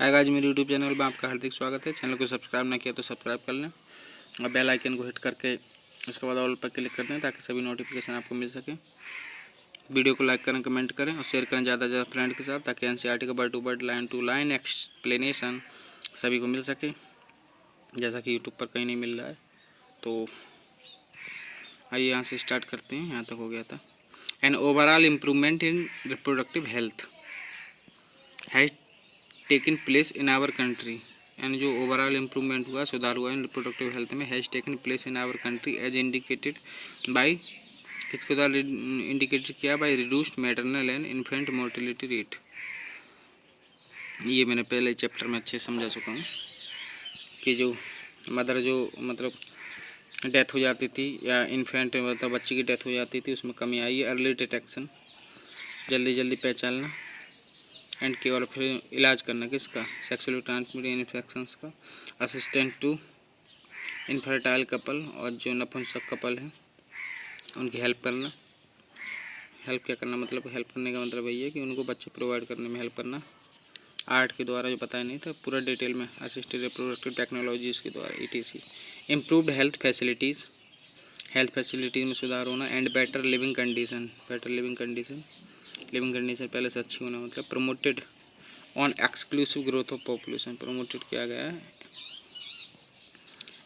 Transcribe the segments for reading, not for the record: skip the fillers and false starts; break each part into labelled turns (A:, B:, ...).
A: Hi guys, मेरे YouTube channel में आपका हार्दिक स्वागत है। चैनल को सब्सक्राइब ना किया तो सब्सक्राइब कर लें और बेल आइकन को हिट करके उसके बाद ऑल पर क्लिक कर दें ताकि सभी नोटिफिकेशन आपको मिल सके। वीडियो को लाइक करें, कमेंट करें और शेयर करें ज़्यादा से ज़्यादा फ्रेंड के साथ ताकि एनसीईआरटी का word to word, line to line explanation सभी को मिल सके, जैसा कि यूट्यूब पर कहीं नहीं मिल रहा है। तो आइए यहाँ से स्टार्ट करते हैं। यहाँ तक हो गया था। An overall improvement in reproductive health has taken place in our country. यानी जो ओवरऑल इम्प्रूवमेंट हुआ, सुधार हुआ इन रिप्रोडक्टिव हेल्थ में, has taken place in our country as indicated by, किसके द्वारा इंडिकेटेड किया, by reduced maternal and infant mortality rate. ये मैंने पहले चैप्टर में अच्छे समझा चुका हूँ कि जो मदर जो मतलब डेथ हो जाती थी या इन्फेंट मतलब बच्चे की डेथ हो जाती थी, उसमें कमी आई है। अर्ली डिटेक्शन, जल्दी जल्दी पहचानना, एंड केवल फिर इलाज करना किसका, सेक्सुअली ट्रांसमिटेड इन्फेक्शंस का। असिस्टेंट टू इनफर्टाइल कपल, और जो नपुंसक कपल हैं उनकी हेल्प करना। हेल्प क्या करना, मतलब हेल्प करने का मतलब यही है कि उनको बच्चे प्रोवाइड करने में हेल्प करना। आर्ट के द्वारा, जो बताया नहीं था पूरा डिटेल में, असिस्टेड रिप्रोडक्टिव टेक्नोलॉजीज़ के द्वारा, ETC। Improved health facilities, health facilities में सुधार होना। And better living condition, better living condition, living condition पहले से अच्छी होना, मतलब promoted on exclusive growth of population, promoted किया गया है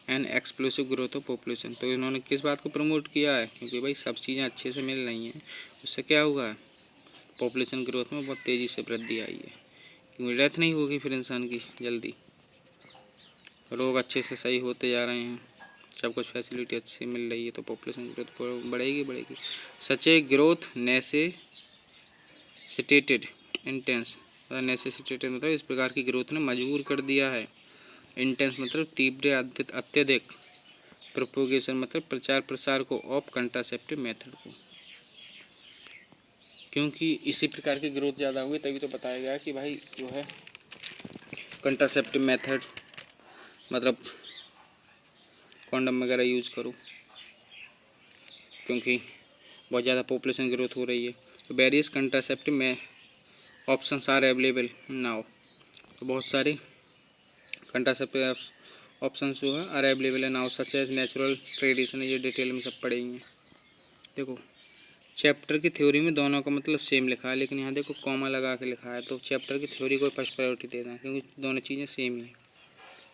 A: and explosive growth of population. तो इन्होंने किस बात को प्रमोट किया है, क्योंकि भाई सब चीज़ें अच्छे से मिल रही हैं, उससे क्या हुआ है, पॉपुलेशन ग्रोथ में बहुत तेज़ी से वृद्धि आई है, क्योंकि डेथ नहीं होगी फिर इंसान की जल्दी, रोग अच्छे से सही होते जा रहे हैं, सब कुछ फैसिलिटी अच्छी मिल रही है, तो पॉपुलेशन ग्रोथ बढ़ेगी। Such a growth necessitated intense, necessitated मतलब इस प्रकार की ग्रोथ ने मजबूर कर दिया है। इंटेंस मतलब तीव्र, अत्यधिक। प्रोपोगेशन मतलब प्रचार प्रसार को, ऑफ कंट्रासेप्टिव मेथड को, क्योंकि इसी प्रकार की ग्रोथ ज़्यादा होगी तभी तो बताया गया कि भाई जो है कंट्रासेप्टिव मेथड मतलब कॉन्डम वगैरह यूज़ करो, क्योंकि बहुत ज़्यादा पॉपुलेशन ग्रोथ हो रही है। तो वेरियस कंट्रासेप्टिव में ऑप्शंस आर अवेलेबल नाउ, तो बहुत सारे कंट्रासेप्टिव ऑप्शंस जो है आर अवेलेबल है now, such as natural tradition. ये डिटेल में सब पढ़ेंगे। देखो चैप्टर की थ्योरी में दोनों का मतलब सेम लिखा है, लेकिन यहाँ देखो कॉमा लगा के लिखा है, तो चैप्टर की थ्योरी को फर्स्ट प्रायोरिटी देना है, क्योंकि दोनों चीज़ें सेम ही है,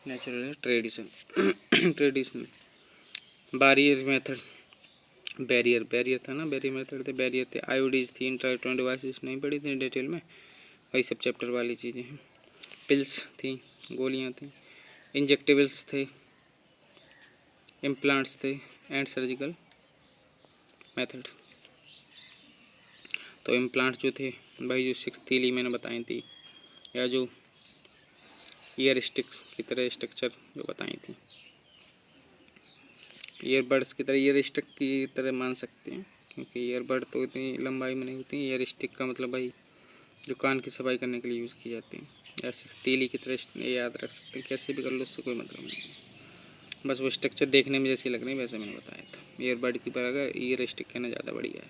A: नेचुरल है, tradition traditional. Barrier method, barrier था ना, बैरियर मेथड थे, बैरियर थे, आईओडीज थी, इंट्राइलेक्ट्रॉनिक डिवाइसेस नहीं पढ़ी थी डिटेल में, वही सब चैप्टर वाली चीज़ें हैं। पिल्स थी, गोलियाँ थी, इंजेक्टेबल्स थे, इम्प्लांट्स थे, एंड सर्जिकल मेथड। तो इम्प्लांट जो थे भाई, जो 6 तीली मैंने बताई थी, या जो ईयर स्टिक्स की तरह स्ट्रक्चर जो बताई थी, ईयरबड्स की तरह, ईयर स्टिक की तरह मान सकते हैं, क्योंकि ईयरबड तो इतनी लंबाई में नहीं होती। ईयर स्टिक का मतलब भाई जो कान की सफाई करने के लिए यूज़ की जाती हैं, या 6 तीली की तरह याद रख सकते हैं, कैसे भी कर लो, उससे कोई मतलब नहीं, बस वो स्ट्रक्चर देखने में जैसी लग रही है वैसे मैंने बताया था। ईयरबड की पर अगर ईयर स्टिक कहना ज़्यादा बढ़िया है।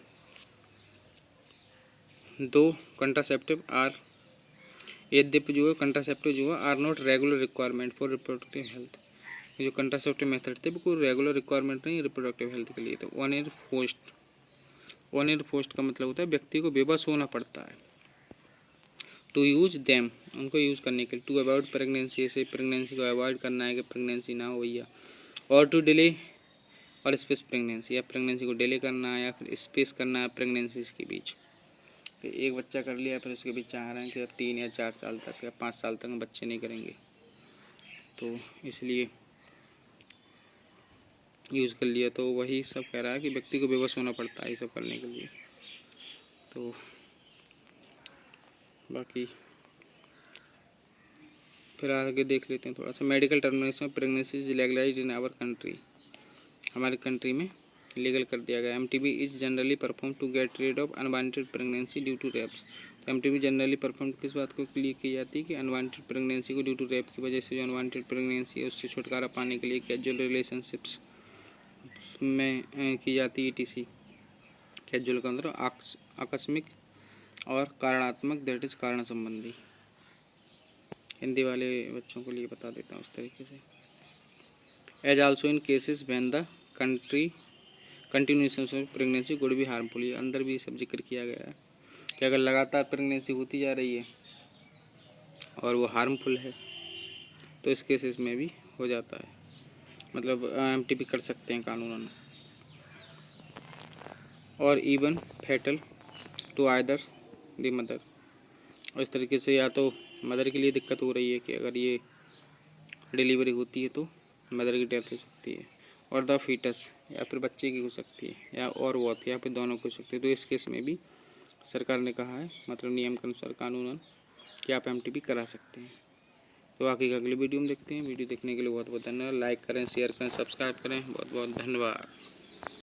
A: दो कंट्रासेप्टिव आर, यद्यपि जो है कंट्रासेप्टिव जो है are not regular requirement for reproductive health. जो कंट्रासेप्टिव मेथड थे वो कोई रेगुलर रिक्वायरमेंट नहीं रिप्रोडक्टिव हेल्थ के लिए। तो वन ईयर फोस्ट का मतलब होता है व्यक्ति को बेबस होना पड़ता है, टू यूज देम, उनको यूज़ करने के लिए, टू अवॉइड प्रेगनेंसी, ऐसे प्रेगनेंसी को अवॉइड करना है कि प्रेगनेंसी ना हो भैया, और टू डिले और स्पेस प्रेगनेंसी, या प्रेगनेंसी को डिले करना है या फिर स्पेस करना है प्रेगनेंसीज के बीच। तो एक बच्चा कर लिया फिर उसके बीच चाह रहे हैं कि अब 3 या 4 साल तक या 5 साल तक बच्चे नहीं करेंगे, तो इसलिए यूज़ कर लिया। तो वही सब कह रहा है कि व्यक्ति को बेबस होना पड़ता है ये सब करने के लिए। तो बाकी फिर आगे देख लेते हैं थोड़ा सा। Medical termination of pregnancy is legalized in our country, हमारे कंट्री में लीगल कर दिया गया। MTB is generally perform to get rid of unwanted pregnancy due to rapes. तो MTB जनरली परफॉर्म किस बात को लिए की जाती है कि अनवांटेड प्रेगनेंसी को ड्यू टू रेप की वजह से जो अनवांटेड प्रेगनेंसी है उससे छुटकारा पाने के लिए कैजुअल रिलेशनशिप्स में की जाती है ETC। कैजुअल का अंदर आकस्मिक और कारणात्मक, दैट इज कारण संबंधी। हिंदी वाले बच्चों के लिए बता देता हूँ इस तरीके से। As also in cases when the continuation of pregnancy could be harmful, ये अंदर भी सब जिक्र किया गया है कि अगर लगातार प्रेगनेंसी होती जा रही है और वो हार्मफुल है तो इस केसेस में भी हो जाता है, मतलब एमटीपी कर सकते हैं कानूनन, और even fatal to either the mother. और इस तरीके से या तो मदर के लिए दिक्कत हो रही है कि अगर ये डिलीवरी होती है तो मदर की डेथ हो सकती है, और द फीटस या फिर बच्चे की हो सकती है, या और वॉथ या फिर दोनों की हो सकती है। तो इस केस में भी सरकार ने कहा है, मतलब नियम के अनुसार कानूनन, कि आप एमटीपी करा सकते हैं। तो आगे का अगली वीडियो में देखते हैं। वीडियो देखने के लिए बहुत बहुत धन्यवाद। लाइक करें, शेयर करें, सब्सक्राइब करें। बहुत बहुत धन्यवाद।